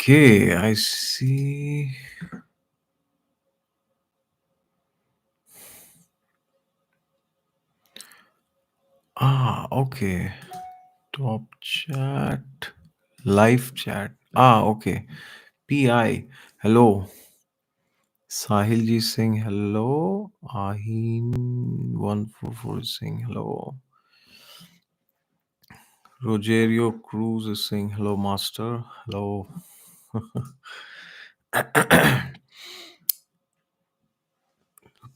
Okay, I see. Okay. Top chat, live chat. Okay. PI. Hello. Sahil ji is saying hello. Ahin 144 is saying hello. Rogerio Cruz is saying hello, master. Hello.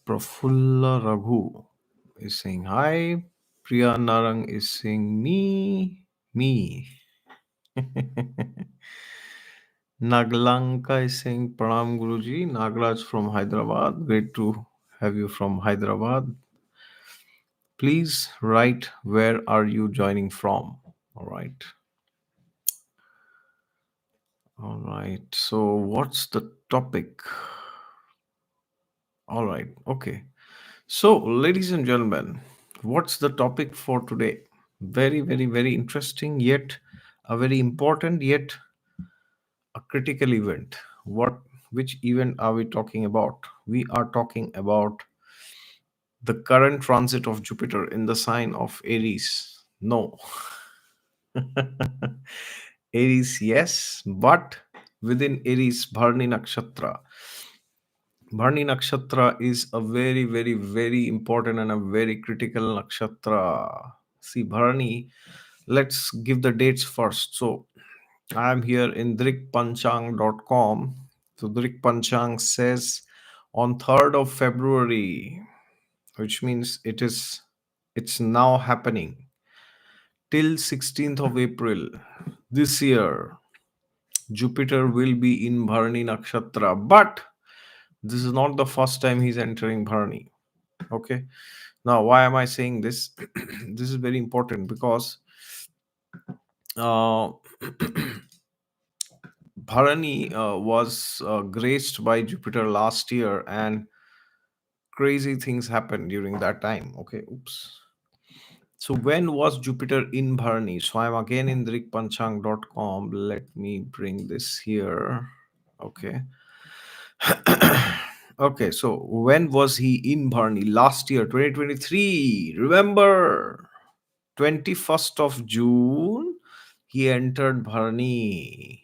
Prafulla Raghu is saying hi. Priya Narang is saying me. Me. Naglanka is saying Pranam Guruji. Nagraj from Hyderabad. Great to have you from Hyderabad. Please write where are you joining from. All right. All right. So what's the topic? All right. Okay. So, ladies and gentlemen, what's the topic for today? Very, very, very interesting, yet a very important, yet a critical event. Which event are we talking about? We are talking about the current transit of Jupiter in the sign of Aries. No. Aries, yes, but within Aries, Bharani Nakshatra. Bharani Nakshatra is a very, very, very important and a very critical nakshatra. See, Bharani, let's give the dates first. So, I'm here in drikpanchang.com. So, Drik Panchang says on 3rd of February, which means it's now happening till 16th of April this year. Jupiter will be in Bharani Nakshatra, but this is not the first time he's entering Bharani. Okay. Now, why am I saying this? This is very important because uh, Bharani was graced by Jupiter last year, and crazy things happened during that time. Okay. Oops. So, when was Jupiter in Bharani? So, I'm again in drikpanchang.com. Let me bring this here. Okay. Okay, so when was he in Bharani? Last year, 2023. Remember, 21st of June, he entered Bharani.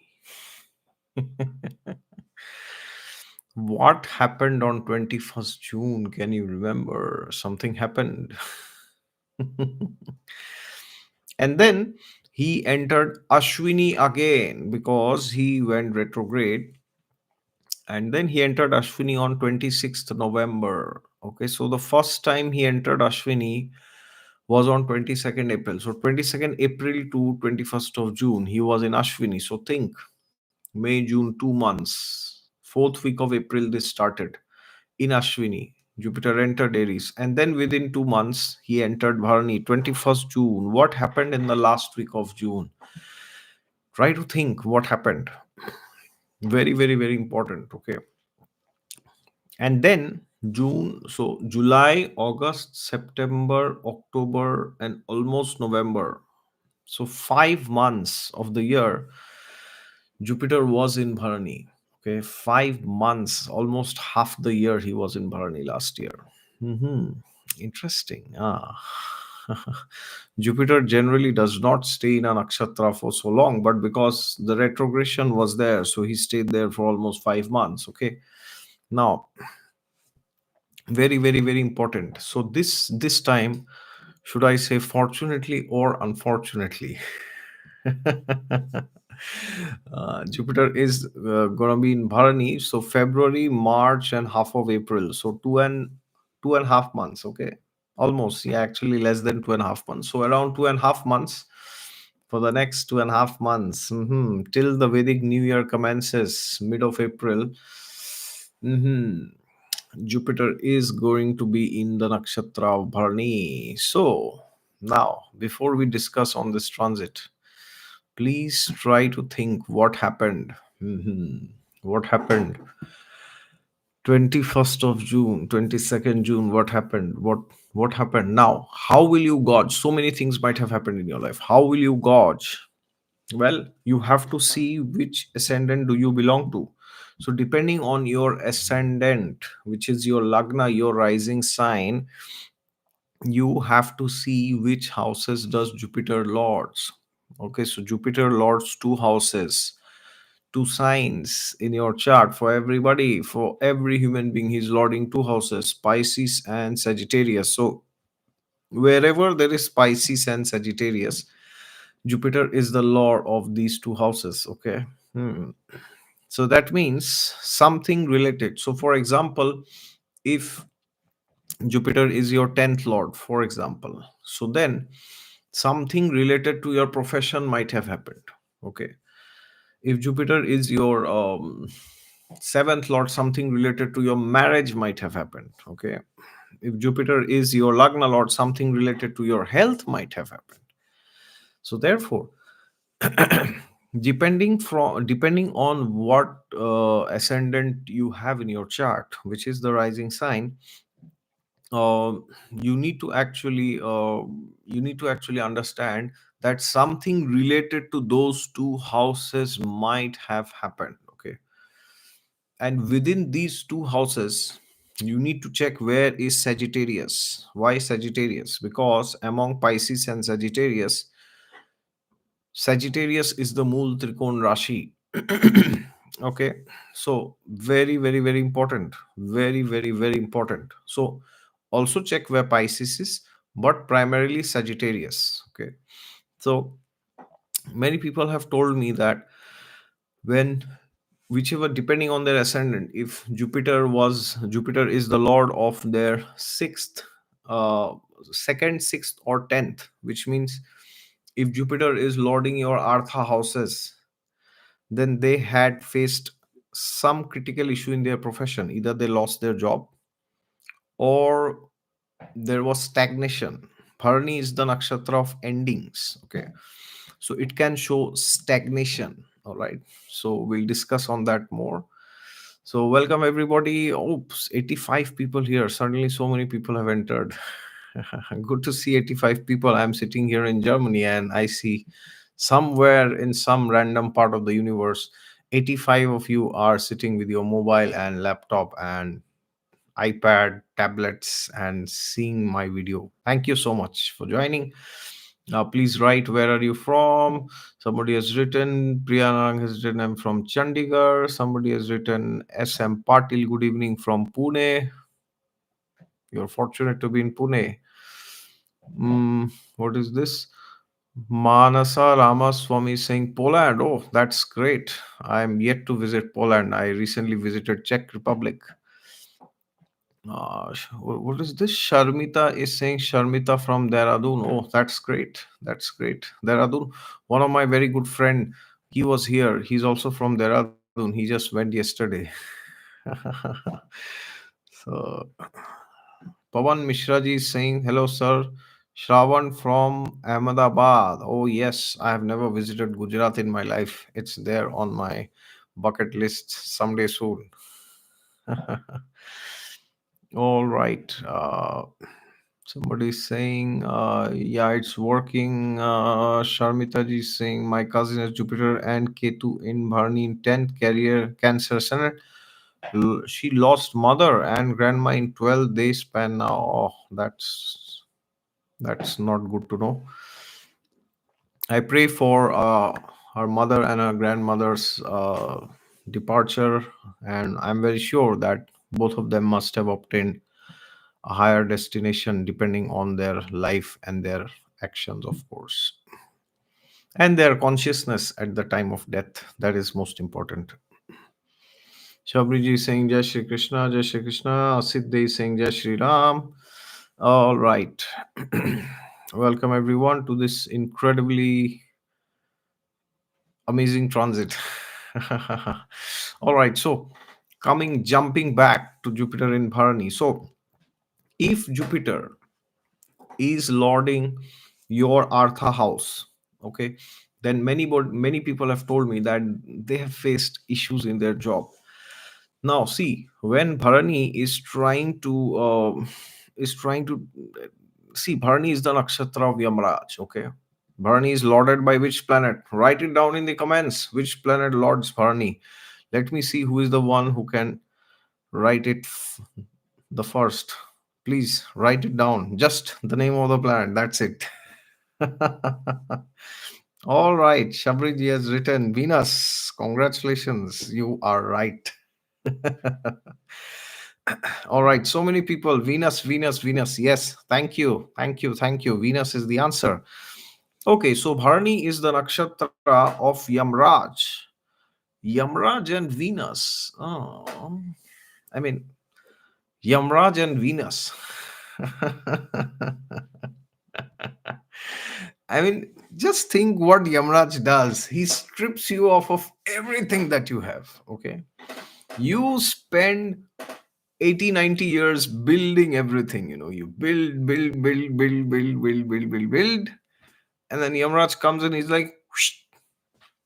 What happened on 21st June? Can you remember? Something happened. And then he entered Ashwini again because he went retrograde, and then he entered Ashwini on 26th November. Okay, so the first time he entered Ashwini was on 22nd April. So 22nd April to 21st of June, he was in Ashwini. So think May, June, 2 months. Fourth week of April, this started in Ashwini. Jupiter entered Aries, and then within 2 months, he entered Bharani. 21st June. What happened in the last week of June? Try to think what happened. Very, very, very important. Okay. And then June, so July, August, September, October, and almost November. So 5 months of the year, Jupiter was in Bharani. Okay, 5 months, almost half the year he was in Bharani last year. Interesting. Jupiter generally does not stay in a nakshatra for so long, but because the retrogression was there, so he stayed there for almost 5 months. Okay, now very, very, very important. So this time, should I say fortunately or unfortunately? Jupiter is gonna be in Bharani, so February, March, and half of April. So two and a half months. Okay, almost, yeah, actually less than 2.5 months. So around 2.5 months for the next 2.5 months, till the Vedic New Year commences mid of April. Jupiter is going to be in the nakshatra of Bharani. So now, before we discuss on this transit, please try to think what happened. What happened? 21st of June, 22nd June, what happened? What happened? Now, how will you gauge? So many things might have happened in your life. How will you gauge Well, you have to see which ascendant do you belong to. So depending on your ascendant, which is your lagna, your rising sign, you have to see which houses does Jupiter lords. Okay, so Jupiter lords two houses, two signs in your chart. For everybody, for every human being, he's lording two houses, Pisces and Sagittarius. So wherever there is Pisces and Sagittarius, Jupiter is the lord of these two houses. Okay. Hmm. So that means something related. So for example, if Jupiter is your 10th lord, for example, so then something related to your profession might have happened. Okay. If Jupiter is your seventh lord, something related to your marriage might have happened. Okay. If Jupiter is your lagna lord, something related to your health might have happened. So therefore, depending on what ascendant you have in your chart, which is the rising sign, uh, you need to actually understand that something related to those two houses might have happened. Okay. And within these two houses, you need to check where is Sagittarius. Why Sagittarius? Because among Pisces and Sagittarius is the Mool Trikon Rashi. Okay, so very, very, very important. Very, very, very important. So also check where Pisces is, but primarily Sagittarius. Okay, so many people have told me that when whichever, depending on their ascendant, if Jupiter is the lord of their sixth, uh second, sixth, or 10th, which means if Jupiter is lording your artha houses, then they had faced some critical issue in their profession. Either they lost their job or there was stagnation. Bharani is the nakshatra of endings. Okay. So it can show stagnation. All right. So we'll discuss on that more. So welcome everybody. Oops, 85 people here. Suddenly so many people have entered. Good to see 85 people. I'm sitting here in Germany and I see somewhere in some random part of the universe, 85 of you are sitting with your mobile and laptop and iPad, tablets, and seeing my video. Thank you so much for joining. Now, please write where are you from. Somebody has written, Priyanang has written, I'm from Chandigarh. Somebody has written, SM Patil, good evening from Pune. You're fortunate to be in Pune. What is this? Manasa Ramaswamy saying Poland. Oh, that's great. I'm yet to visit Poland. I recently visited Czech Republic. What is this? Sharmita is saying Sharmita from Dehradun. Oh, that's great. That's great. Dehradun. One of my very good friend, he was here. He's also from Dehradun. He just went yesterday. So Pawan Mishra ji is saying hello, sir. Shravan from Ahmedabad. Oh yes, I have never visited Gujarat in my life. It's there on my bucket list someday soon. All right. Somebody is saying, yeah, it's working. Sharmita ji is saying, my cousin has Jupiter and Ketu in Bharani in 10th career cancer center. She lost mother and grandma in 12 days span now. Oh, that's not good to know. I pray for her mother and her grandmother's departure, and I'm very sure that both of them must have obtained a higher destination depending on their life and their actions, of course, and their consciousness at the time of death. That is most important. Shabriji is saying Jai Shri Krishna, Jai Shri Krishna. Siddhi is saying Jai Shri Ram. All right. Welcome everyone to this incredibly amazing transit. All right. So, jumping back to Jupiter in Bharani. So, if Jupiter is lording your Artha house, okay, then many people have told me that they have faced issues in their job. Now, see, when Bharani is trying to see, Bharani is the nakshatra of Yamraj, okay. Bharani is lorded by which planet? Write it down in the comments. Which planet lords Bharani? Let me see who is the one who can write it the first. Please write it down. Just the name of the planet. That's it. All right. Shabriji has written Venus. Congratulations. You are right. All right. So many people. Venus, Venus, Venus. Yes. Thank you. Thank you. Thank you. Venus is the answer. Okay. So Bharani is the nakshatra of Yamraj. Yamraj and Venus. Oh, I mean, Yamraj and Venus. I mean, just think what Yamraj does. He strips you off of everything that you have. Okay. You spend 80, 90 years building everything. You build, build, build, build, build, build, build, build, build. And then Yamraj comes and he's like, "Whoosh,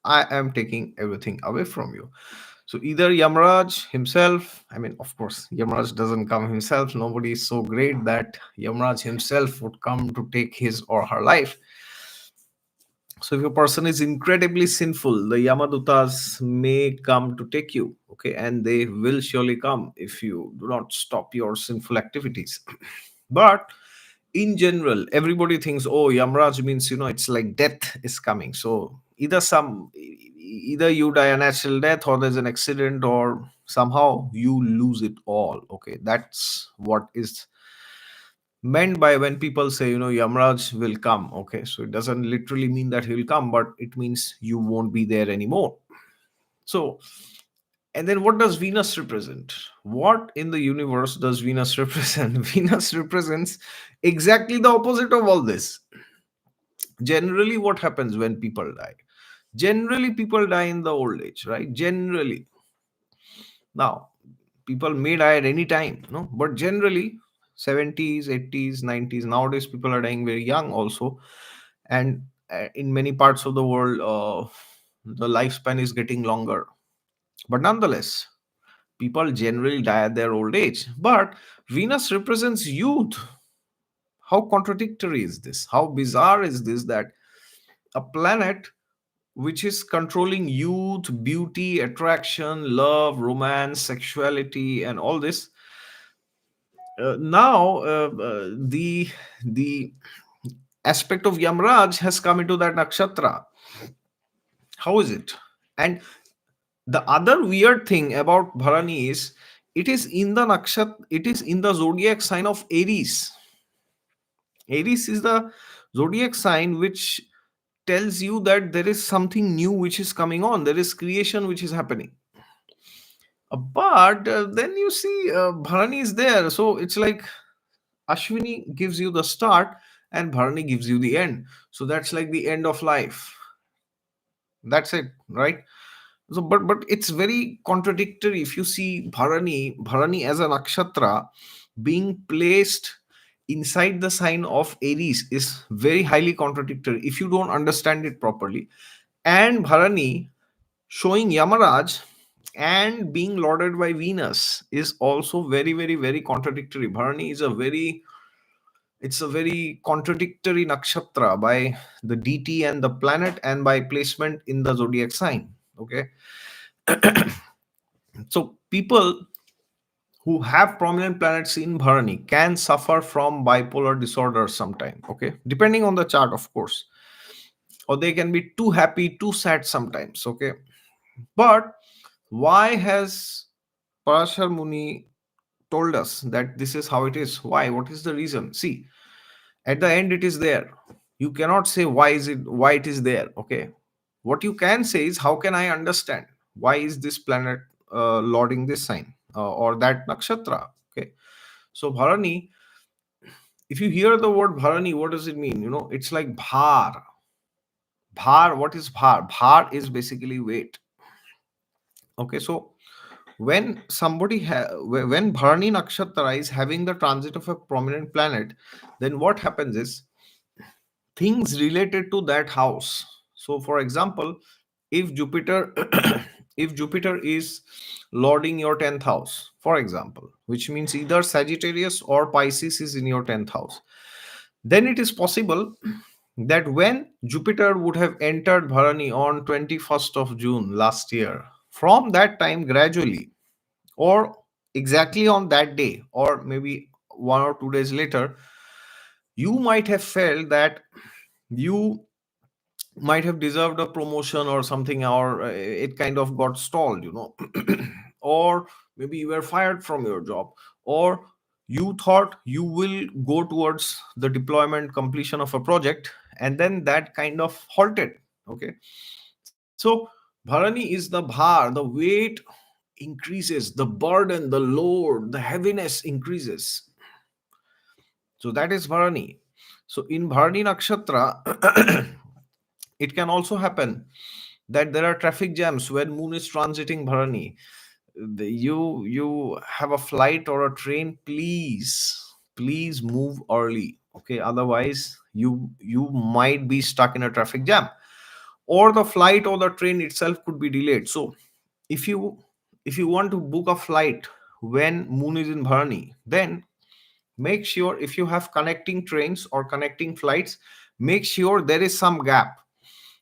I am taking everything away from you." So either Yamraj himself, I mean, of course, Yamraj doesn't come himself. Nobody is so great that Yamraj himself would come to take his or her life. So if a person is incredibly sinful, the Yamadutas may come to take you, okay, and they will surely come if you do not stop your sinful activities. But in general, everybody thinks, oh, Yamraj means, it's like death is coming. So either you die a natural death, or there's an accident, or somehow you lose it all. Okay, that's what is meant by when people say, Yamraj will come. Okay, so it doesn't literally mean that he will come, but it means you won't be there anymore. So, and then what does Venus represent? What in the universe does Venus represent? Venus represents exactly the opposite of all this. Generally, what happens when people die? Generally, people die in the old age, right? Generally. Now, people may die at any time, no? But generally, 70s, 80s, 90s, nowadays people are dying very young also. And in many parts of the world, the lifespan is getting longer. But nonetheless, people generally die at their old age. But Venus represents youth. How contradictory is this? How bizarre is this that a planet which is controlling youth, beauty, attraction, love, romance, sexuality, and all this, now the aspect of Yamraj has come into that nakshatra. How is it? And the other weird thing about Bharani is it is in the nakshatra, it is in the zodiac sign of Aries. Aries is the zodiac sign which tells you that there is something new which is coming on. There is creation which is happening. But then you see Bharani is there. So it's like Ashwini gives you the start and Bharani gives you the end. So that's like the end of life. That's it, right? So, but it's very contradictory. If you see Bharani as a nakshatra being placed inside the sign of Aries is very highly contradictory if you don't understand it properly. And Bharani showing Yamaraj and being lorded by Venus is also very, very, very contradictory. Bharani is a very contradictory nakshatra by the deity and the planet and by placement in the zodiac sign. Okay. So people who have prominent planets in Bharani can suffer from bipolar disorder sometime. Okay. Depending on the chart, of course. Or they can be too happy, too sad sometimes. Okay. But why has Parashar Muni told us that this is how it is? Why? What is the reason? See, at the end it is there. You cannot say why it is there. Okay. What you can say is how can I understand why is this planet lording this sign or that nakshatra? Okay. So Bharani, if you hear the word Bharani, what does it mean? It's like bhar. Bhar, what is bhar? Bhar is basically weight. Okay, so when when Bharani nakshatra is having the transit of a prominent planet, then what happens is things related to that house. So for example, if Jupiter if Jupiter is lording your 10th house, for example, which means either Sagittarius or Pisces is in your 10th house, then it is possible that when Jupiter would have entered Bharani on 21st of June last year, from that time gradually, or exactly on that day, or maybe 1 or 2 days later, you might have felt that you might have deserved a promotion or something, or it kind of got stalled, or maybe you were fired from your job, or you thought you will go towards the deployment completion of a project, and then that kind of halted. Okay, so Bharani is the bhar, the weight increases, the burden, the load, the heaviness increases. So that is Bharani. So in Bharani Nakshatra, it can also happen that there are traffic jams when moon is transiting Bharani. You have a flight or a train, please move early. Okay, otherwise you might be stuck in a traffic jam, or the flight or the train itself could be delayed. So if you want to book a flight when moon is in Bharani, then make sure, if you have connecting trains or connecting flights, make sure there is some gap.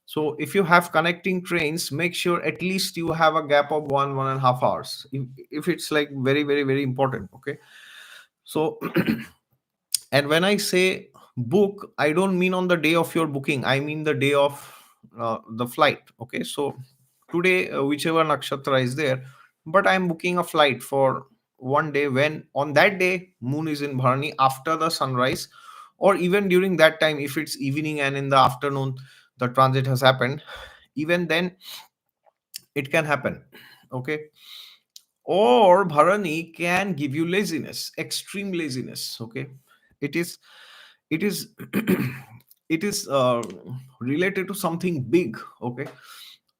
So if you have connecting trains, make sure at least you have a gap of 1.5 hours, if it's like very very very important. Okay, so and when I say book, I don't mean on the day of your booking, I mean the day of the flight. Okay, so today, whichever nakshatra is there, but I'm booking a flight for one day when on that day moon is in Bharani after the sunrise, or even during that time, if it's evening and in the afternoon the transit has happened, even then it can happen. Okay, or Bharani can give you laziness, extreme laziness. Okay, it is it is it is related to something big. Okay,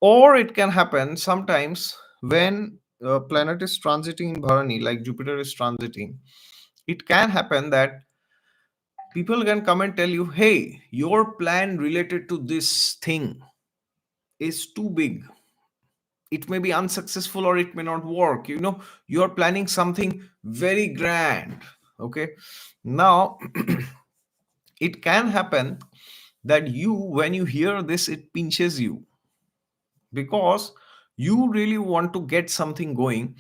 or it can happen sometimes when planet is transiting in Bharani, like Jupiter is transiting. It can happen that people can come and tell you, hey, your plan related to this thing is too big, it may be unsuccessful or it may not work. You're planning something very grand. Okay, now it can happen that you, when you hear this, it pinches you, because you really want to get something going,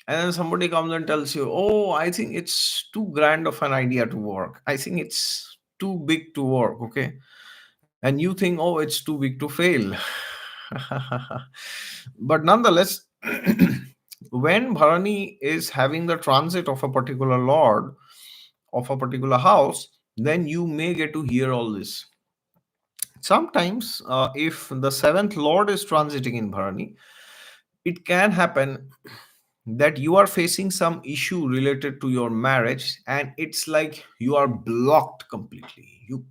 and then somebody comes and tells you, oh, I think it's too grand of an idea to work, I think it's too big to work. Okay, and you think, oh, it's too big to fail. But nonetheless, when Bharani is having the transit of a particular lord of a particular house, then you may get to hear all this. Sometimes, if the seventh lord is transiting in Bharani, it can happen that you are facing some issue related to your marriage, and it's like you are blocked completely. You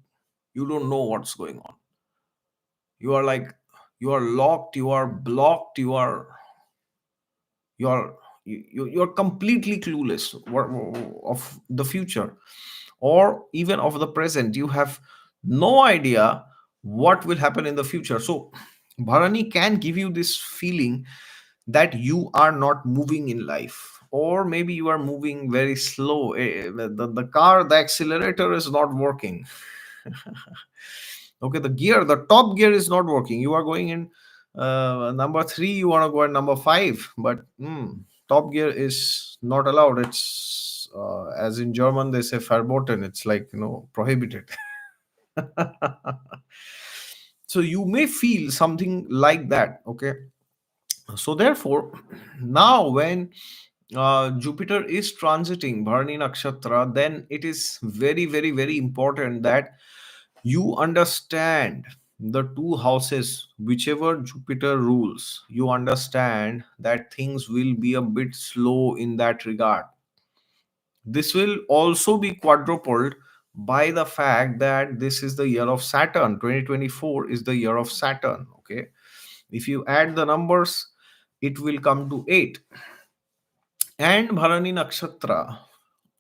don't know what's going on. You are like, you are locked, you are blocked, you're you're completely clueless of the future, or even of the present. You have no idea what will happen in the future. So Bharani can give you this feeling that you are not moving in life, or maybe you are moving very slow. The car, the accelerator is not working. Okay, the gear, the top gear is not working. You are going in number 3, you want to go at number 5, but top gear is not allowed. It's as in German they say verboten, it's like, prohibited. So you may feel something like that. Okay, so therefore, now when Jupiter is transiting Bharani Nakshatra, then it is very, very, very important that you understand the two houses, whichever Jupiter rules. You understand that things will be a bit slow in that regard. This will also be quadrupled by the fact that this is the year of Saturn. 2024 is the year of Saturn. Okay, if you add the numbers, it will come to 8. And Bharani Nakshatra,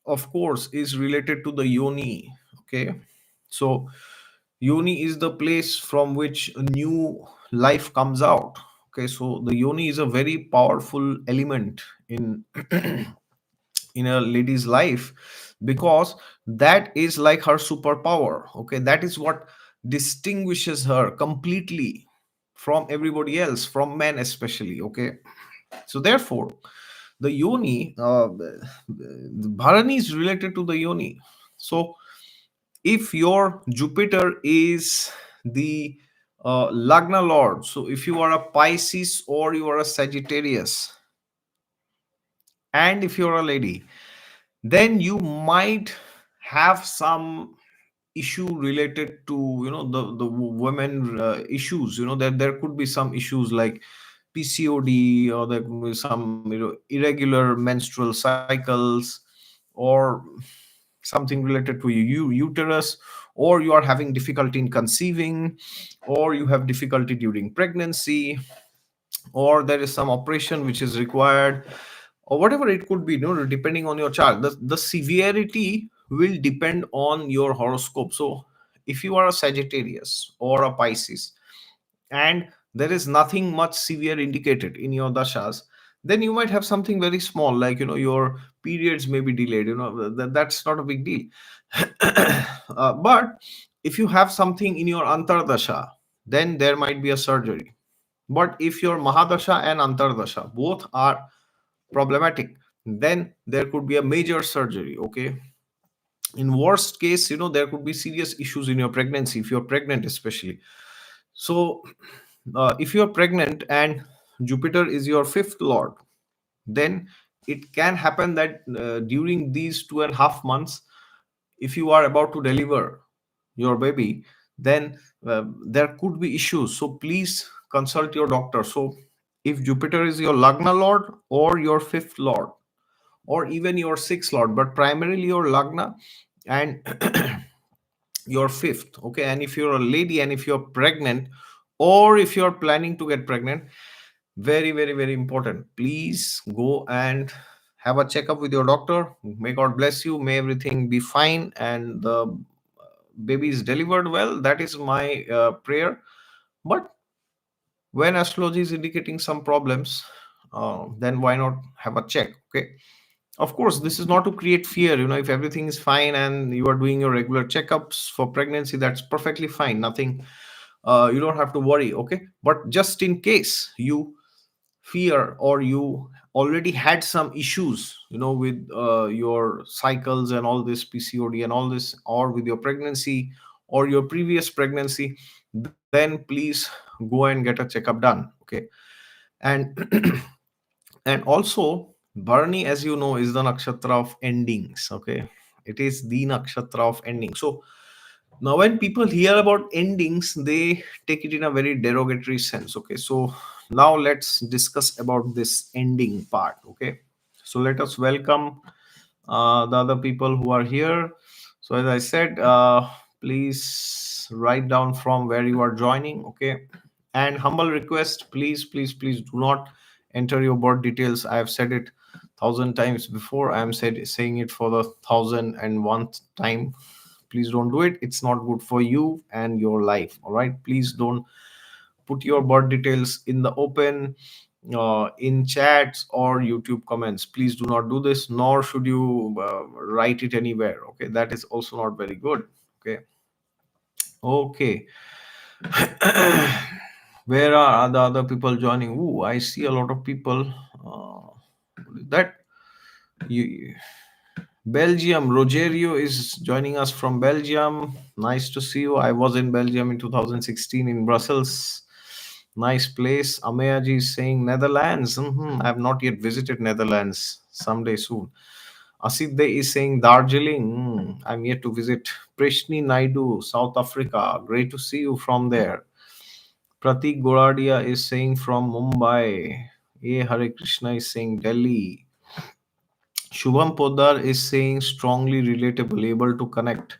of course, is related to the Yoni. Okay, so Yoni is the place from which a new life comes out. Okay, so the Yoni is a very powerful element in in a lady's life, because that is like her superpower. Okay, that is what distinguishes her completely from everybody else, from men especially. Okay, so therefore, the yoni, the Bharani is related to the yoni. So if your Jupiter is the Lagna Lord, so if you are a Pisces or you are a Sagittarius, and if you're a lady, then you might have some issue related to, the women issues. There could be some issues like PCOD, or there could be some, irregular menstrual cycles, or something related to uterus, or you are having difficulty in conceiving, or you have difficulty during pregnancy, or there is some operation which is required, or whatever it could be, depending on your chart. The severity will depend on your horoscope. So if you are a Sagittarius or a Pisces, and there is nothing much severe indicated in your dashas, then you might have something very small, like, your periods may be delayed. That's not a big deal. But if you have something in your antardasha, then there might be a surgery. But if your Mahadasha and Antardasha both are problematic, then there could be a major surgery. Okay. In worst case, there could be serious issues in your pregnancy, if you're pregnant especially. So if you're pregnant and Jupiter is your fifth lord, then it can happen that during these 2.5 months, if you are about to deliver your baby, then there could be issues. So please consult your doctor. So if Jupiter is your Lagna Lord or your fifth Lord, or even your sixth Lord, but primarily your Lagna and your fifth, okay, and if you're a lady and if you're pregnant, or if you're planning to get pregnant, very, very, very important, please go and have a checkup with your doctor. May God bless you, may everything be fine, and the baby is delivered well. That is my prayer. But when astrology is indicating some problems, then why not have a check? Okay, of course, this is not to create fear. If everything is fine and you are doing your regular checkups for pregnancy, that's perfectly fine, nothing, you don't have to worry. Okay, but just in case you fear, or you already had some issues, with your cycles and all this PCOD and all this, or with your pregnancy or your previous pregnancy, then please go and get a checkup done. Okay, and and also, Bharani, as you know, is the nakshatra of endings. Okay, it is the nakshatra of ending. So now, when people hear about endings, they take it in a very derogatory sense. Okay, so now let's discuss about this ending part. Okay, so let us welcome the other people who are here. So, as I said, please write down from where you are joining. Okay, and humble request, please, please, please do not enter your birth details. I have said it 1,000 times before. I am saying it for the 1,001th time. Please don't do it. It's not good for you and your life. All right, please don't put your birth details in the open, in chats or YouTube comments. Please do not do this, nor should you write it anywhere. Okay, that is also not very good. Okay, okay. Where are the other people joining? Ooh, I see a lot of people. That you, Belgium, Rogerio is joining us from Belgium. Nice to see you. I was in Belgium in 2016 in Brussels. Nice place. Ameaji is saying Netherlands. I have not yet visited Netherlands. Someday soon. Asidde is saying Darjeeling. I'm yet to visit. Prishni Naidu, South Africa. Great to see you from there. Pratik Goradia is saying from Mumbai. A Hare Krishna is saying Delhi. Shubham Poddar is saying strongly relatable, able to connect.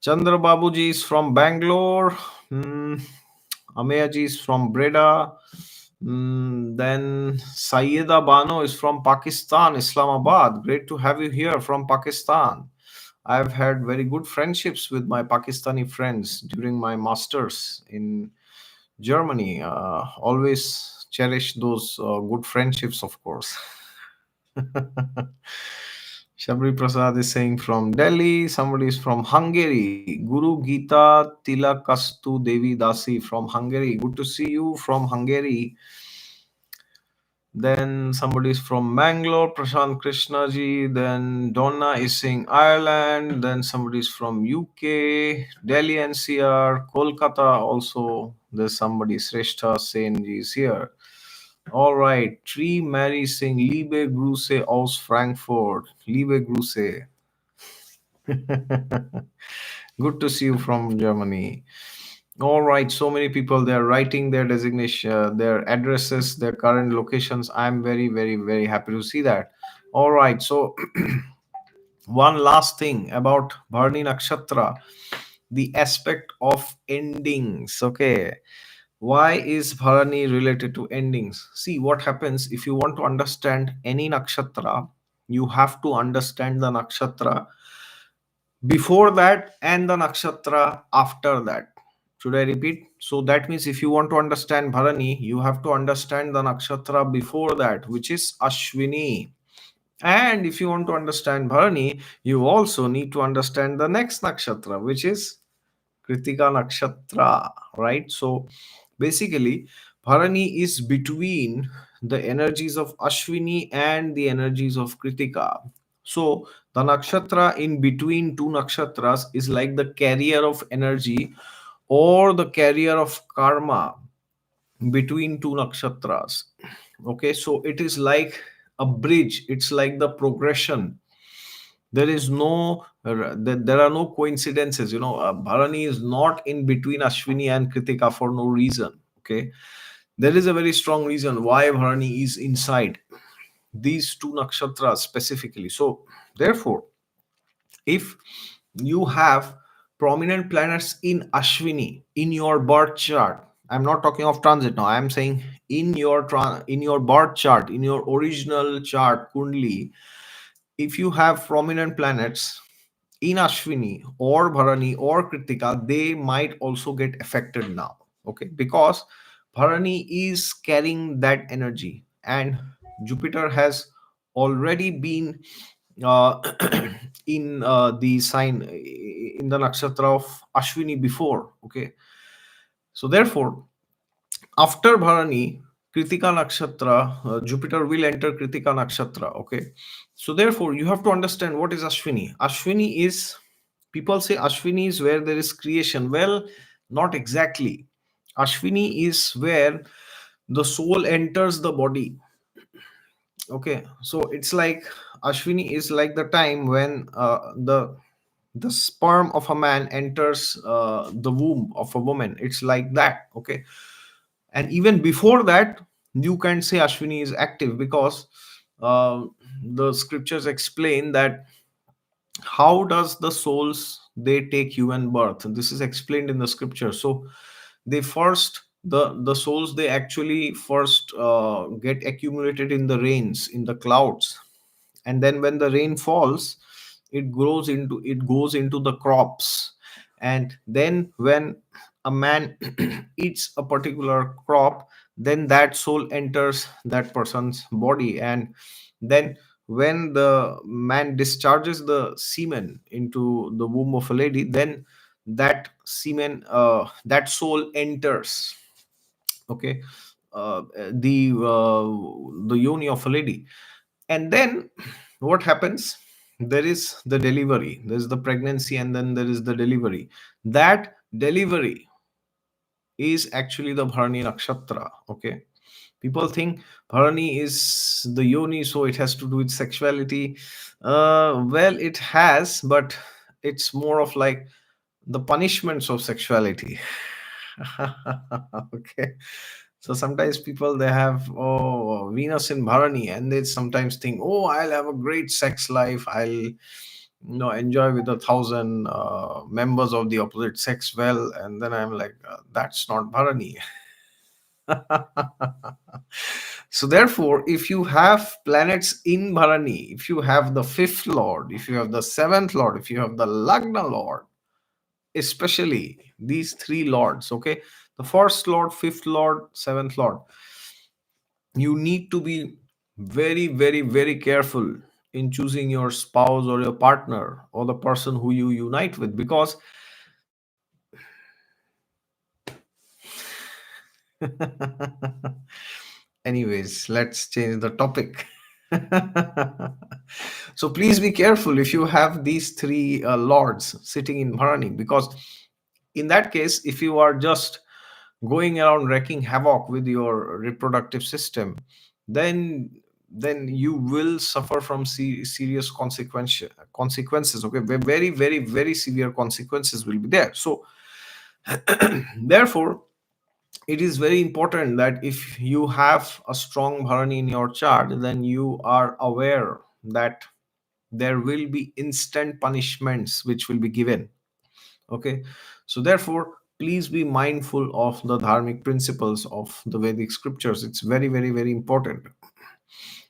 Chandra Babuji is from Bangalore. Ameyaji is from Breda. Then Sayeda Bano is from Pakistan, Islamabad. Great to have you here from Pakistan. I've had very good friendships with my Pakistani friends during my masters in Germany. Always cherish those good friendships, of course. Shabri Prasad is saying from Delhi. Somebody is from Hungary. Guru Gita Tilakastu Devi Dasi from Hungary. Good to see you from Hungary. Then somebody is from Mangalore, Prashant Krishnaji. Then Donna is saying Ireland. Then somebody is from UK, Delhi NCR, Kolkata also. There's somebody, Sreshta Senji is here. All right. Tree Mary saying Liebe Grüße aus Frankfurt. Liebe Grüße. Good to see you from Germany. All right, so many people they're writing their designation, their addresses, their current locations. I'm very, very, very happy to see that. All right, so one last thing about Bharani Nakshatra, the aspect of endings. Okay, why is Bharani related to endings? See what happens if you want to understand any nakshatra, you have to understand the nakshatra before that and the nakshatra after that. Should I repeat? So that means if you want to understand Bharani, you have to understand the nakshatra before that, which is Ashwini. And if you want to understand Bharani, you also need to understand the next nakshatra, which is Kritika Nakshatra, right? So basically, Bharani is between the energies of Ashwini and the energies of Kritika. So the nakshatra in between two nakshatras is like the carrier of energy or the carrier of karma between two nakshatras. Okay, so it is like a bridge, it's like the progression. There is no there are no coincidences, Bharani is not in between Ashwini and Kritika for no reason. Okay, there is a very strong reason why Bharani is inside these two nakshatras specifically. So therefore, if you have prominent planets in Ashwini in your birth chart, I'm not talking of transit now, I'm saying in your in your birth chart, in your original chart kundli, if you have prominent planets in Ashwini or Bharani or Kritika, they might also get affected now. Okay, because Bharani is carrying that energy, and Jupiter has already been uh, in the sign in the nakshatra of Ashwini before. Okay, so therefore, after Bharani, Kritika Nakshatra, Jupiter will enter Kritika Nakshatra. Okay, so therefore, you have to understand what is Ashwini. Ashwini is, people say Ashwini is where there is creation. Well, not exactly. Ashwini is where the soul enters the body. Okay, so it's like Ashwini is like the time when the sperm of a man enters the womb of a woman. It's like that. Okay, and even before that, you can say Ashwini is active because uh, the scriptures explain that how does the souls they take human birth. This is explained in the scripture. So they first, the souls they actually first get accumulated in the rains, in the clouds, and then when the rain falls, it goes into the crops. And then when a man eats a particular crop, then that soul enters that person's body. And then when the man discharges the semen into the womb of a lady, then that semen, that soul enters, okay, the yoni of a lady. And then what happens, there is the delivery, there's the pregnancy, and then there is the delivery. That delivery is actually the Bharani Nakshatra. Okay, people think Bharani is the yoni, so it has to do with sexuality. Well, it has, but it's more of like the punishments of sexuality. Okay, so sometimes people they have, oh, Venus in Bharani, and they sometimes think, oh, I'll have a great sex life, I'll enjoy with 1,000 members of the opposite sex. Well, and then I'm like, that's not Bharani. So therefore, if you have planets in Bharani, if you have the fifth lord, if you have the seventh lord, if you have the Lagna lord, especially these three lords, okay, the first lord, fifth lord, seventh lord, you need to be very, very, very careful in choosing your spouse or your partner or the person who you unite with, because anyways, let's change the topic. So please be careful if you have these three lords sitting in Bharani, because in that case, if you are just going around wreaking havoc with your reproductive system, then you will suffer from serious consequences. Okay, very, very, very severe consequences will be there. So therefore, it is very important that if you have a strong Bharani in your chart, then you are aware that there will be instant punishments which will be given. Okay, so therefore, please be mindful of the dharmic principles of the Vedic scriptures. It's very, very, very important.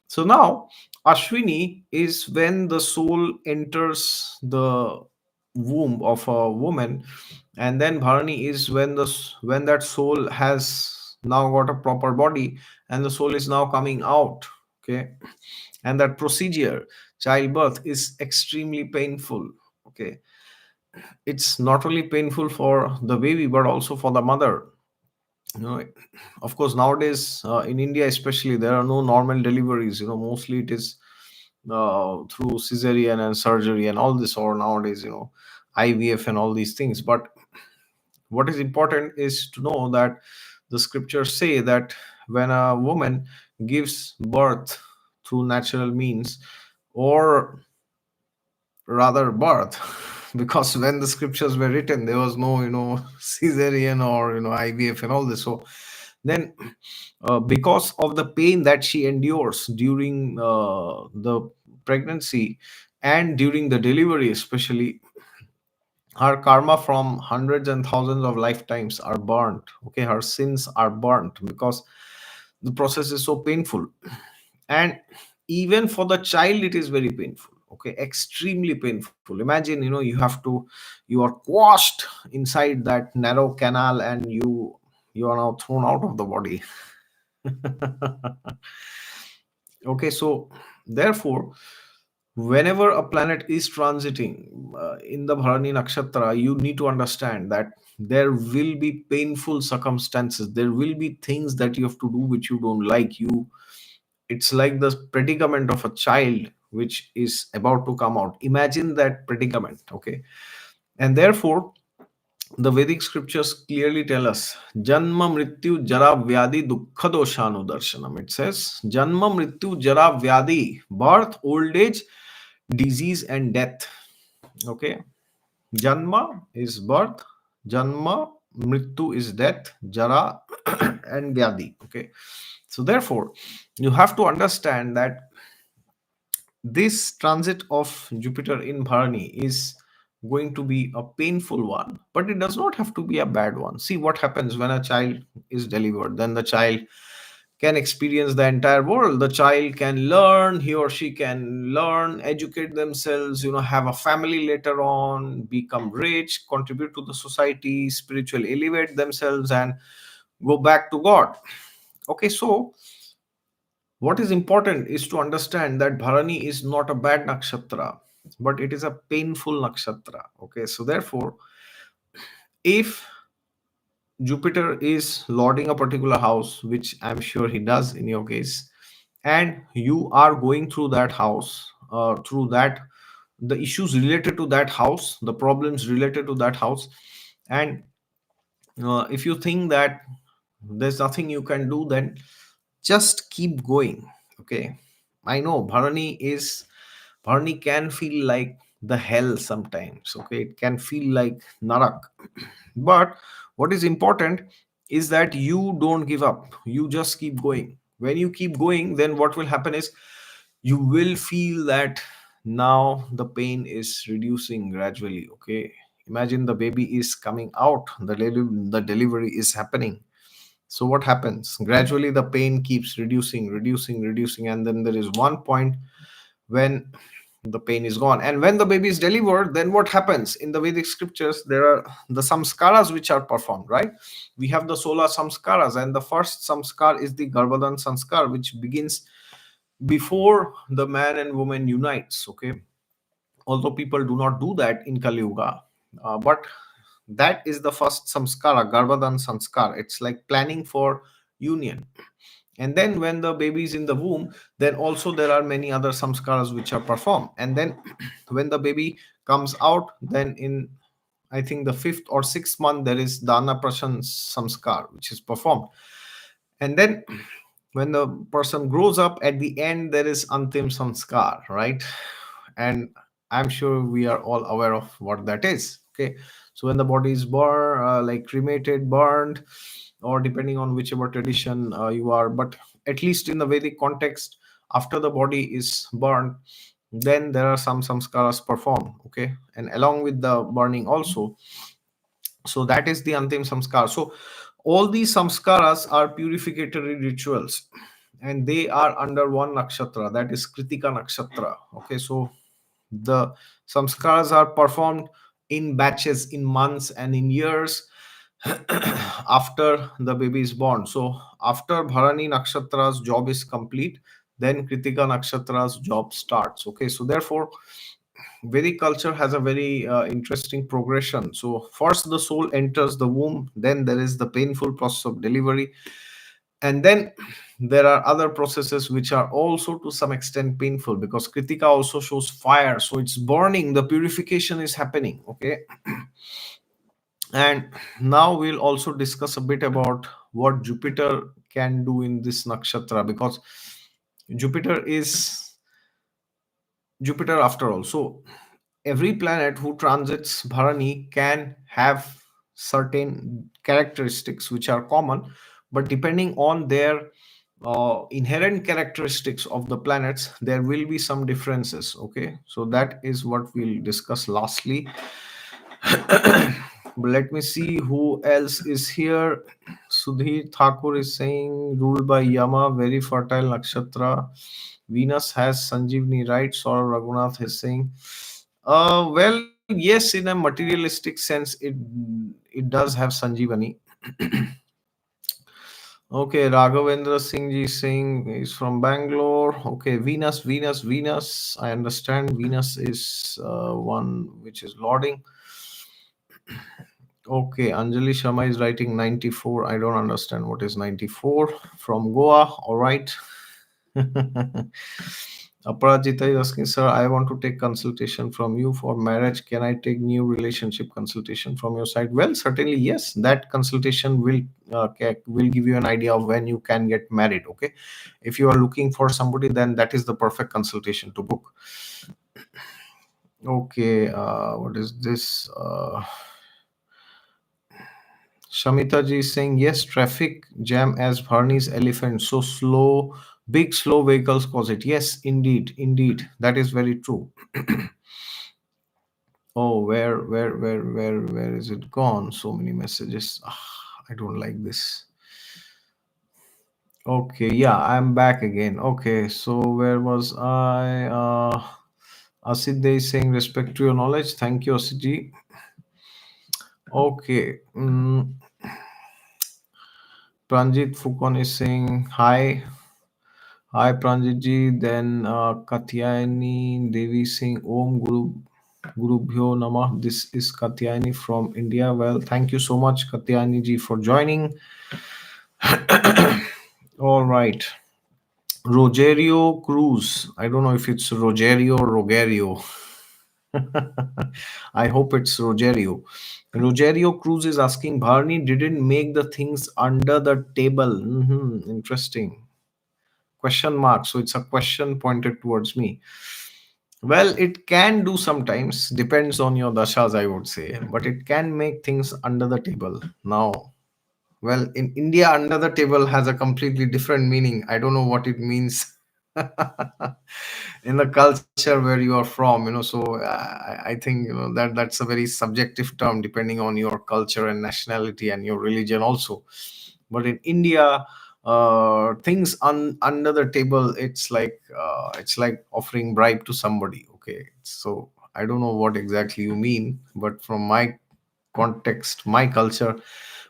So now, Ashwini is when the soul enters the womb of a woman, and then Bharani is when when that soul has now got a proper body, and the soul is now coming out. Okay, and that procedure, childbirth, is extremely painful. Okay, it's not only painful for the baby but also for the mother. You know, of course, nowadays in India especially, there are no normal deliveries. Mostly it is through cesarean and surgery and all this, or nowadays, IVF and all these things. But what is important is to know that the scriptures say that when a woman gives birth through natural means, or rather birth, because when the scriptures were written, there was no cesarean or IVF and all this. So then, because of the pain that she endures during the pregnancy and during the delivery especially, her karma from hundreds and thousands of lifetimes are burnt. Okay, her sins are burnt because the process is so painful. And even for the child, it is very painful. Okay, extremely painful. Imagine, you are quashed inside that narrow canal, and you are now thrown out of the body. Okay, so therefore, whenever a planet is transiting in the Bharani Nakshatra, you need to understand that there will be painful circumstances. There will be things that you have to do which you don't like. It's like the predicament of a child which is about to come out. Imagine that predicament. Okay, and therefore, the Vedic scriptures clearly tell us Janma Mrityu Jara Vyadi Dukkha Doshanu Darshanam. It says Janma Mrityu Jara Vyadi, birth, old age, disease, and death. Okay, Janma is birth, Janma, Mrityu is death, Jara and Vyadi. Okay, so therefore, you have to understand that this transit of Jupiter in Bharani is going to be a painful one, but it does not have to be a bad one. See what happens when a child is delivered. Then the child can experience the entire world. The child can learn, he or she can learn, educate themselves, have a family later on, become rich, contribute to the society, spiritually elevate themselves, and go back to God. Okay, so what is important is to understand that Bharani is not a bad nakshatra, but it is a painful nakshatra. Okay, so therefore, if Jupiter is lording a particular house, which I'm sure he does in your case, and you are going through that house, through that, the issues related to that house, the problems related to that house, and if you think that there's nothing you can do, then just keep going. Okay, I know Bharani can feel like the hell sometimes. Okay, it can feel like narak, but what is important is that you don't give up, you just keep going. When you keep going, then what will happen is you will feel that now the pain is reducing gradually. Okay, imagine the baby is coming out, the delivery is happening. So what happens? Gradually the pain keeps reducing, and then there is one point when the pain is gone. And when the baby is delivered, then what happens? In the Vedic scriptures, there are the samskaras which are performed, right? We have the solar samskaras, and the first samskar is the Garbhadan samskar, which begins before the man and woman unites. Okay, although people do not do that in Kali Yuga, but that is the first samskara, Garbhadan sanskar. It's like planning for union. And then when the baby is in the womb, then also there are many other samskaras which are performed. And then when the baby comes out, then in, I think, the fifth or sixth month, there is dana prashan samskar which is performed. And then when the person grows up, at the end there is antim sanskar, right? And I'm sure we are all aware of what that is. Okay, so when the body is burned, like cremated, burned, or depending on whichever tradition you are, but at least in the Vedic context, after the body is burned, then there are some samskaras performed. Okay, and along with the burning also, so that is the antim samskar. So all these samskaras are purificatory rituals, and they are under one nakshatra, that is Kritika nakshatra. Okay, so the samskaras are performed in batches, in months and in years after the baby is born. So after Bharani nakshatra's job is complete, then Kritika nakshatra's job starts. Okay, so therefore Vedic culture has a very interesting progression. So first the soul enters the womb, then there is the painful process of delivery, and then there are other processes which are also to some extent painful, because Kritika also shows fire, so it's burning, the purification is happening. Okay, and now we'll also discuss a bit about what Jupiter can do in this nakshatra, because Jupiter is Jupiter after all. So every planet who transits Bharani can have certain characteristics which are common, but depending on their inherent characteristics of the planets, there will be some differences. Okay, so that is what we'll discuss lastly. But let me see who else is here. Sudhir Thakur is saying ruled by Yama, very fertile nakshatra. Venus has Sanjeevani, right? Saurav Raghunath is saying. Well, yes, in a materialistic sense, it does have Sanjeevani. Okay, Raghavendra Singh ji is saying he's from Bangalore. Okay, Venus, Venus, Venus. I understand Venus is one which is lording. Okay, Anjali Sharma is writing 94. I don't understand what is 94. From Goa, all right. Aparajita is asking, sir, I want to take consultation from you for marriage. Can I take new relationship consultation from your side? Well, certainly yes. That consultation will give you an idea of when you can get married. Okay, if you are looking for somebody, then that is the perfect consultation to book. Okay, what is this? Shamita ji is saying yes, traffic jam as Bharani's elephant. So slow, big slow vehicles cause it. Yes, indeed, indeed, that is very true. Oh, where is it gone? So many messages. I don't like this. Okay, yeah, I'm back again. Okay, so where was I? Asid is saying respect to your knowledge. Thank you, Asid ji. Okay. Pranjit Fukon is saying hi. Hi Pranjit ji. Then Katyayani Devi saying Om Gurubhyo Namah. This is Katyayani from India. Well, thank you so much, Katyayani ji, for joining. All right. Rogerio Cruz. I don't know if it's Rogerio or Rogerio. I hope it's Rogerio. Rogerio Cruz is asking, Bharani didn't make the things under the table. Interesting. Question mark. So it's a question pointed towards me. Well, it can do sometimes, depends on your dashas, I would say, but it can make things under the table. Now, well, in India, under the table has a completely different meaning. I don't know what it means in the culture where you are from, so I think that's a very subjective term depending on your culture and nationality and your religion also. But in India, things under the table, it's like offering bribe to somebody. Okay, so I don't know what exactly you mean, but from my context, my culture,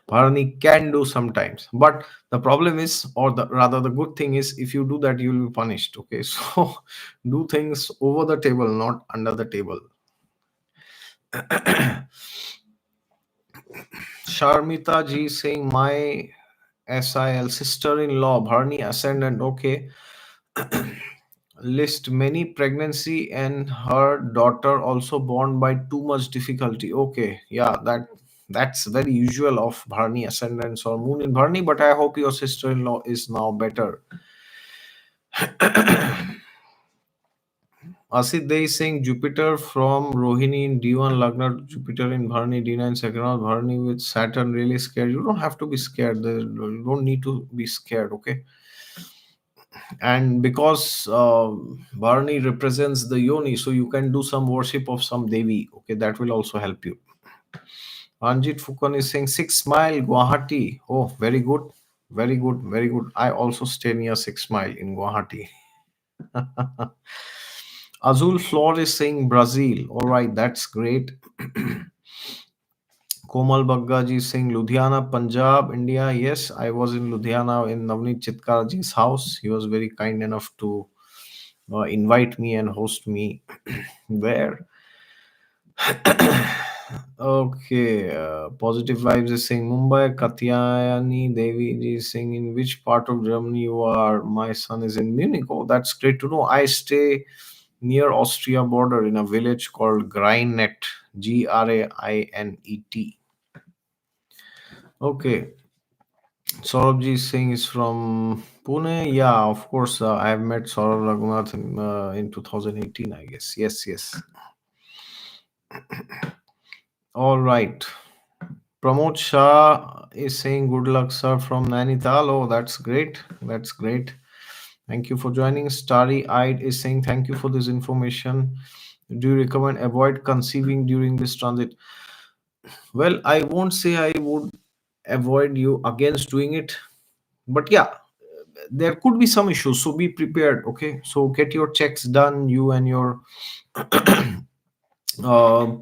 Bharani can do sometimes, but the problem is, or the rather the good thing is, if you do that, you will be punished. Okay, so do things over the table, not under the table. Sharmita ji saying my SIL sister-in-law Bharani ascendant. Okay, list many pregnancy and her daughter also born by too much difficulty. Okay, yeah, that's very usual of Bharani ascendants or moon in Bharani, but I hope your sister-in-law is now better. Asit Dey is saying Jupiter from Rohini in D1 Lagna, Jupiter in Bharani, D9 second house, Bharani with Saturn really scared. You don't have to be scared. You don't need to be scared, okay? And because Bharani represents the Yoni, so you can do some worship of some Devi, okay? That will also help you. Ranjit Fukan is saying 6 Mile, Guwahati. Oh, very good. Very good, very good. I also stay near 6 Mile in Guwahati. Azul Floor is saying Brazil. All right, that's great. Komal Baggaji is saying Ludhiana, Punjab, India. Yes, I was in Ludhiana in Navneet Chitkaraji's house. He was very kind enough to invite me and host me there. Okay, Positive Vibes is saying Mumbai, Katyayani Devi ji is saying in which part of Germany you are. My son is in Munich. Oh, that's great to know. I stay near Austria border in a village called Grainet, Grainet. Okay, Saurabh is saying is from Pune. Yeah, of course. I have met Saurabh Raghunath in 2018, I guess. Yes, yes. All right. Pramod Shah is saying good luck, sir, from Nainital. Oh, that's great. That's great. Thank you for joining. Starry Eyed is saying thank you for this information. Do you recommend avoid conceiving during this transit? Well, I won't say I would avoid you against doing it, but yeah, there could be some issues. So be prepared. Okay, so get your checks done, you and your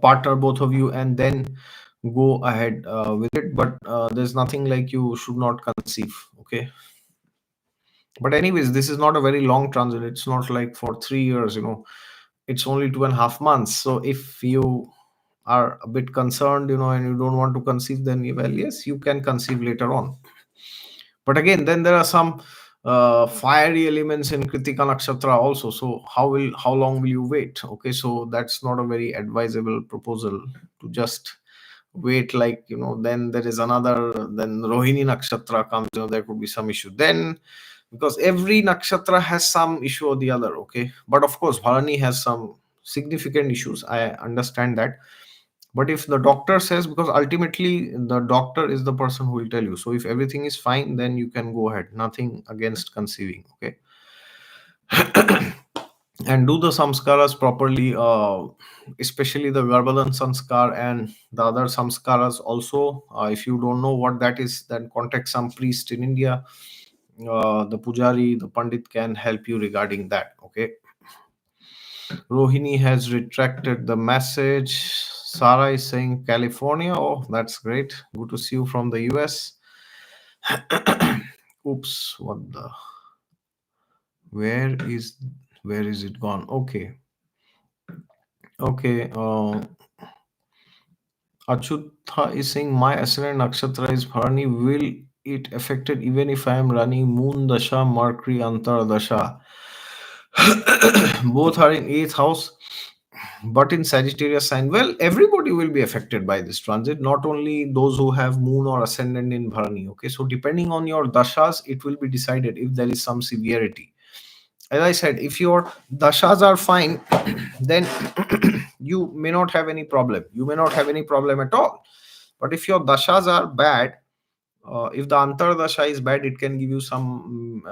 partner, both of you, and then go ahead with it. But there's nothing like you should not conceive. Okay, but anyways, this is not a very long transit. It's not like for 3 years. It's only 2.5 months. So if you are a bit concerned, and you don't want to conceive, then well, yes, you can conceive later on. But again, then there are some fiery elements in Kritika Nakshatra also. So how long will you wait? Okay, so that's not a very advisable proposal to just wait, like, then there is another, then Rohini Nakshatra comes, there could be some issue then, because every nakshatra has some issue or the other. Okay, but of course Bharani has some significant issues, I understand that. But if the doctor says, because ultimately the doctor is the person who will tell you, so if everything is fine, then you can go ahead, nothing against conceiving. Okay, and do the samskaras properly, especially the Garbhadan sanskar and the other samskaras also. If you don't know what that is, then contact some priest in India. The pujari, the pandit can help you regarding that. Okay, Rohini has retracted the message. Sarah is saying California. Oh, that's great, good to see you from the US. Oops, what the, where is where is it gone? Okay, okay. Achutha is saying my ascendant nakshatra is Bharani. Will it affected even if I am running Moon Dasha, Mercury Antar Dasha? Both are in eighth house, but in Sagittarius sign. Well, everybody will be affected by this transit, not only those who have Moon or ascendant in Bharani. Okay, so depending on your dashas, it will be decided if there is some severity. As I said, if your dashas are fine, then you may not have any problem. You may not have any problem at all. But if your dashas are bad, if the antar dasha is bad, it can give you some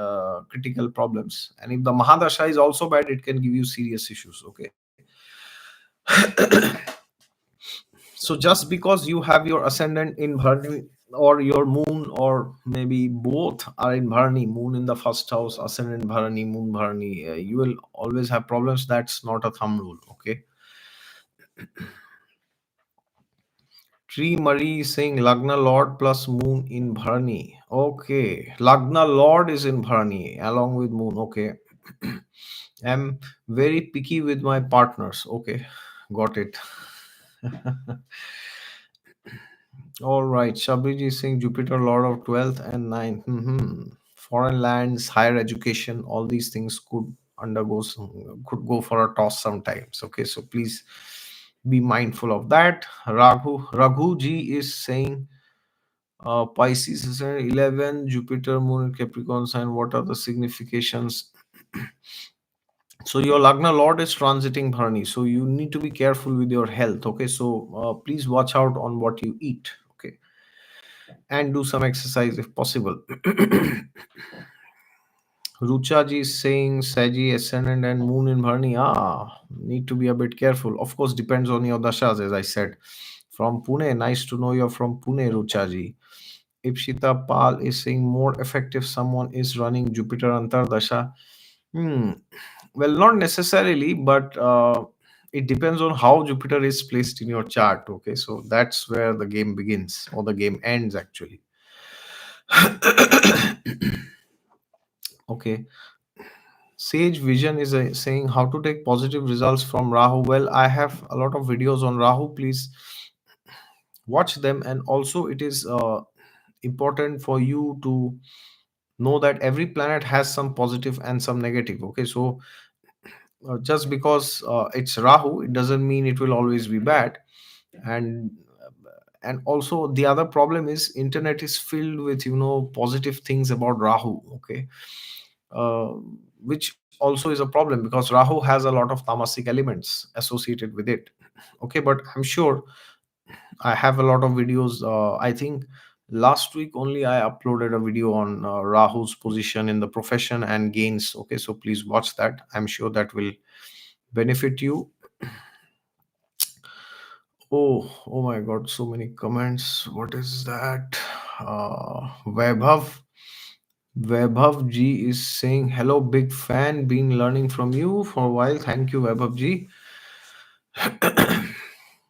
critical problems. And if the mahadasha is also bad, it can give you serious issues. Okay. So just because you have your ascendant in Bharani, or your moon, or maybe both are in Bharani, moon in the first house, ascendant Bharani, moon Bharani, you will always have problems. That's not a thumb rule. Okay. Tree Marie is saying Lagna Lord plus Moon in Bharani. Okay. Lagna Lord is in Bharani along with Moon. Okay. I'm very picky with my partners. Okay. Got it. All right. Shabriji is saying Jupiter, Lord of 12th and 9th. Foreign lands, higher education, all these things could go for a toss sometimes. Okay. So please be mindful of that. Raghu ji is saying Pisces is an 11, Jupiter, Moon, and Capricorn sign. What are the significations? So your Lagna Lord is transiting Bharani, so you need to be careful with your health. Okay, so please watch out on what you eat. Okay, and do some exercise if possible. Rucha ji is saying Saji ascendant and Moon in Bharani. Need to be a bit careful. Of course, depends on your dashas, as I said. From Pune, nice to know you're from Pune, Rucha ji. Ipshita Pal is saying more effective someone is running Jupiter Antardasha. Hmm. Well, not necessarily, but it depends on how Jupiter is placed in your chart. Okay, so that's where the game begins or the game ends actually. Okay. Sage Vision is saying how to take positive results from Rahu. Well, I have a lot of videos on Rahu. Please watch them, and also it is important for you to know that every planet has some positive and some negative. Okay, so just because it's Rahu, it doesn't mean it will always be bad. And and also the other problem is internet is filled with positive things about Rahu. Okay, uh, which also is a problem because Rahu has a lot of tamasic elements associated with it. Okay, but I'm sure I have a lot of videos. I think last week only I uploaded a video on Rahu's position in the profession and gains. Okay, so please watch that. I'm sure that will benefit you. Oh my God, so many comments. What is that? Vaibhav G is saying, hello, big fan, been learning from you for a while. Thank you, Vaibhav G.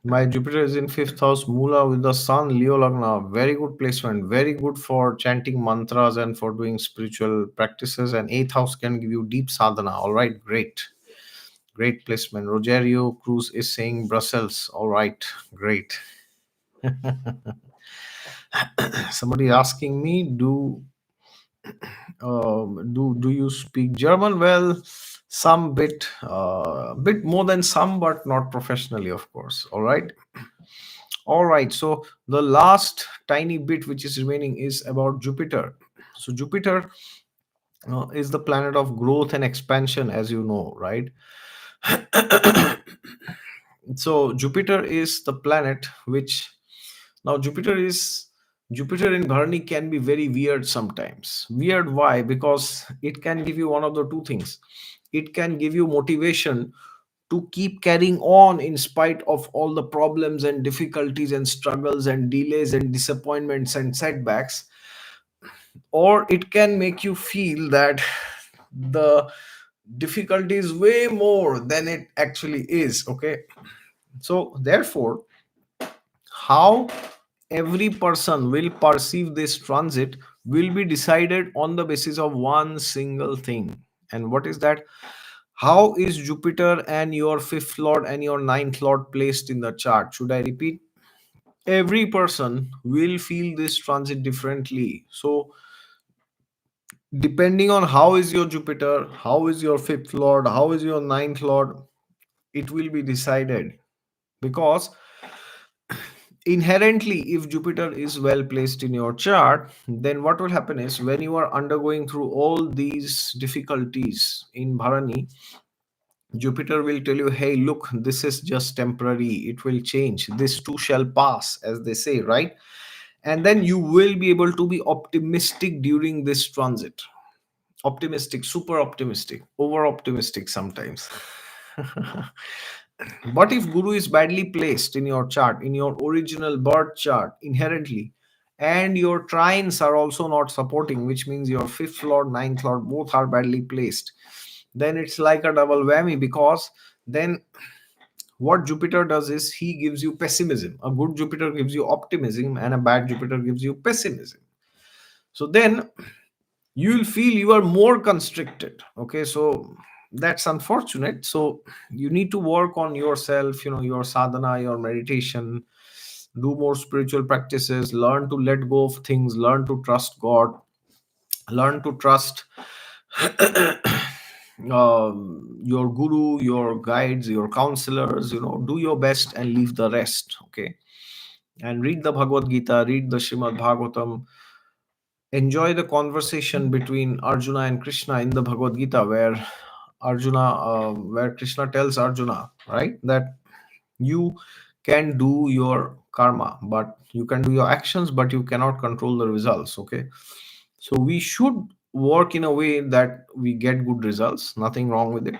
My Jupiter is in fifth house, Mula with the Sun, Leo Lagna. Very good placement. Very good for chanting mantras and for doing spiritual practices. And eighth house can give you deep sadhana. All right, great. Great placement. Rogerio Cruz is saying Brussels. All right, great. Somebody asking me, do you speak German? Well, some bit more than some, but not professionally, of course. All right. So the last tiny bit which is remaining is about Jupiter. So Jupiter is the planet of growth and expansion, as you know, right? So Jupiter is the planet which now Jupiter in Bharani can be very weird sometimes. Weird why? Because it can give you one of the two things. It can give you motivation to keep carrying on in spite of all the problems and difficulties and struggles and delays and disappointments and setbacks, or it can make you feel that the difficulty is way more than it actually is. Okay, so therefore, how every person will perceive this transit will be decided on the basis of one single thing. And what is that? How is Jupiter and your fifth lord and your ninth lord placed in the chart? Should I repeat? Every person will feel this transit differently. So depending on how is your Jupiter, how is your fifth lord, how is your ninth lord, it will be decided. Because inherently, if Jupiter is well placed in your chart, then what will happen is when you are undergoing through all these difficulties in Bharani, Jupiter will tell you, hey, look, this is just temporary, it will change, this too shall pass, as they say, right? And then you will be able to be optimistic during this transit. Optimistic, super optimistic, over optimistic sometimes. But if Guru is badly placed in your chart, in your original birth chart, inherently, and your trines are also not supporting, which means your fifth lord, ninth lord, both are badly placed, then it's like a double whammy. Because then what Jupiter does is he gives you pessimism. A good Jupiter gives you optimism, and a bad Jupiter gives you pessimism. So then you will feel you are more constricted. Okay, so that's unfortunate. So you need to work on yourself, your sadhana, your meditation, do more spiritual practices, learn to let go of things, learn to trust God, learn to trust your guru, your guides, your counselors. Do your best and leave the rest. Okay, and read the Bhagavad Gita, read the Shrimad Bhagavatam, enjoy the conversation between Arjuna and Krishna in the Bhagavad Gita, where Krishna tells Arjuna, right, that you can do your karma, but you can do your actions, but you cannot control the results. Okay, so we should work in a way that we get good results. Nothing wrong with it,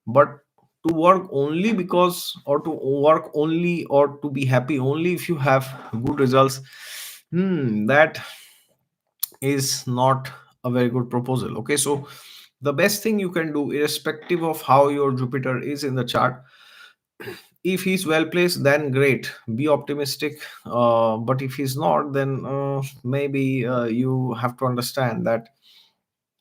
but to work only because, or to work only, or to be happy only if you have good results, that is not a very good proposal. Okay, so the best thing you can do, irrespective of how your Jupiter is in the chart, if he's well placed, then great, be optimistic. But if he's not, then maybe you have to understand that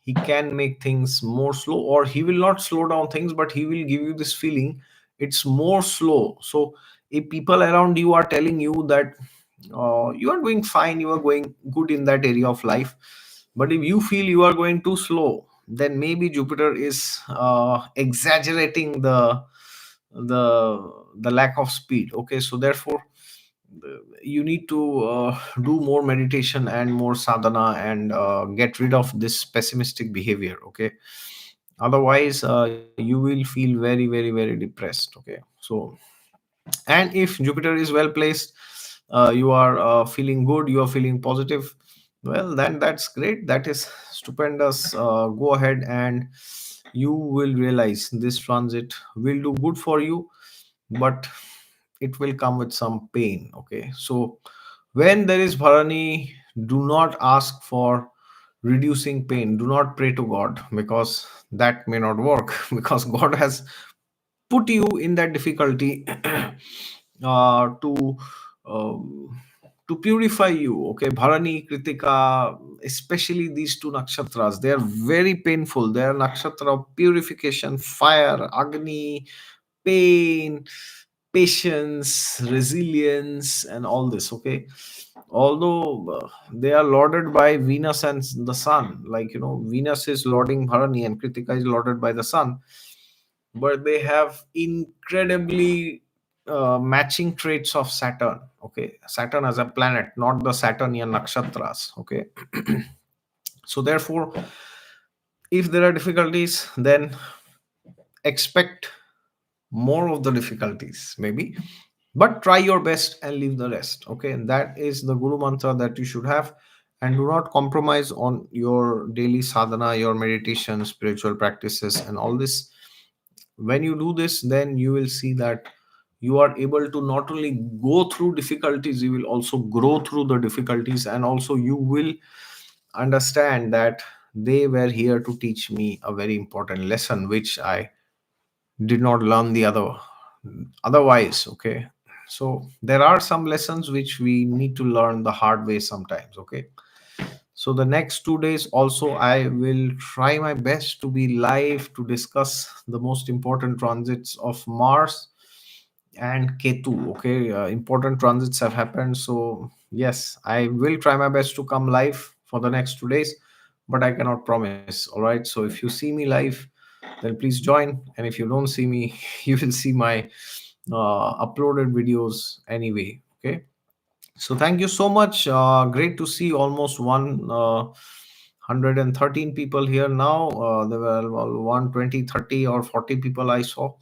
he can make things more slow, or he will not slow down things, but he will give you this feeling it's more slow. So if people around you are telling you that you are doing fine, you are going good in that area of life, but if you feel you are going too slow, then maybe Jupiter is exaggerating the lack of speed. Okay, so therefore you need to do more meditation and more sadhana, and get rid of this pessimistic behavior. Okay, otherwise you will feel very, very, very depressed. Okay, so, and if Jupiter is well placed, you are feeling good, you are feeling positive, well, then that's great, that is stupendous. Go ahead, and you will realize this transit will do good for you, but it will come with some pain. Okay, so when there is Bharani, do not ask for reducing pain, do not pray to God, because that may not work because God has put you in that difficulty to purify you. Okay, Bharani, Kritika, especially these two nakshatras, they are very painful. They are nakshatra of purification, fire, Agni, pain, patience, resilience, and all this. Okay, although they are lauded by Venus and the sun, like Venus is lauding Bharani and Kritika is lauded by the sun, but they have incredibly matching traits of Saturn. Okay, Saturn as a planet, not the Saturnian nakshatras. Okay, so therefore, if there are difficulties, then expect more of the difficulties, maybe, but try your best and leave the rest. Okay, and that is the Guru mantra that you should have. And do not compromise on your daily sadhana, your meditation, spiritual practices, and all this. When you do this, then you will see that you are able to not only go through difficulties, you will also grow through the difficulties, and also you will understand that they were here to teach me a very important lesson which I did not learn the otherwise. Okay, so there are some lessons which we need to learn the hard way sometimes. Okay, so the next 2 days also I will try my best to be live to discuss the most important transits of Mars and Ketu. Okay, important transits have happened. So yes, I will try my best to come live for the next 2 days, but I cannot promise. All right. So if you see me live, then please join, and if you don't see me, you will see my uploaded videos anyway. Okay. So thank you so much. Great to see almost 113 people here now. There were 120, 30, or 40 people I saw.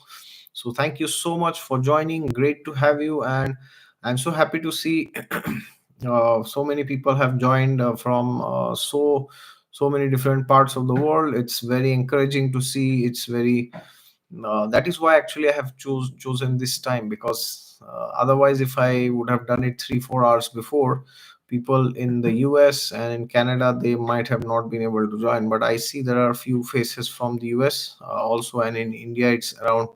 So thank you so much for joining. Great to have you, and I'm so happy to see so many people have joined from so many different parts of the world. It's very encouraging to see. It's very that is why actually I have chosen this time, because otherwise if I would have done it 3-4 hours before, people in the US and in Canada, they might have not been able to join. But I see there are a few faces from the US also, and in India it's around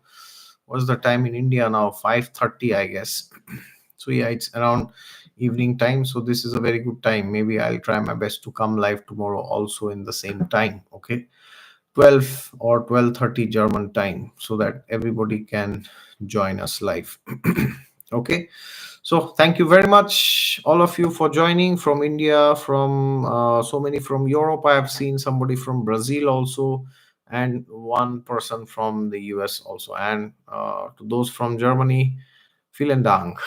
What's the time in India now? 5:30, I guess. So yeah, it's around evening time. So this is a very good time. Maybe I'll try my best to come live tomorrow also in the same time. Okay, 12 or 12:30 German time, so that everybody can join us live. Okay, so thank you very much, all of you, for joining from India, from so many from Europe. I have seen somebody from Brazil also, and one person from the US also, and to those from Germany, vielen Dank.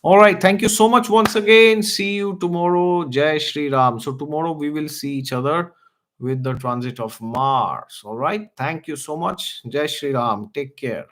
All right, thank you so much once again. See you tomorrow. Jai Shri Ram. So tomorrow we will see each other with the transit of Mars. All right, thank you so much. Jai Shri Ram. Take care.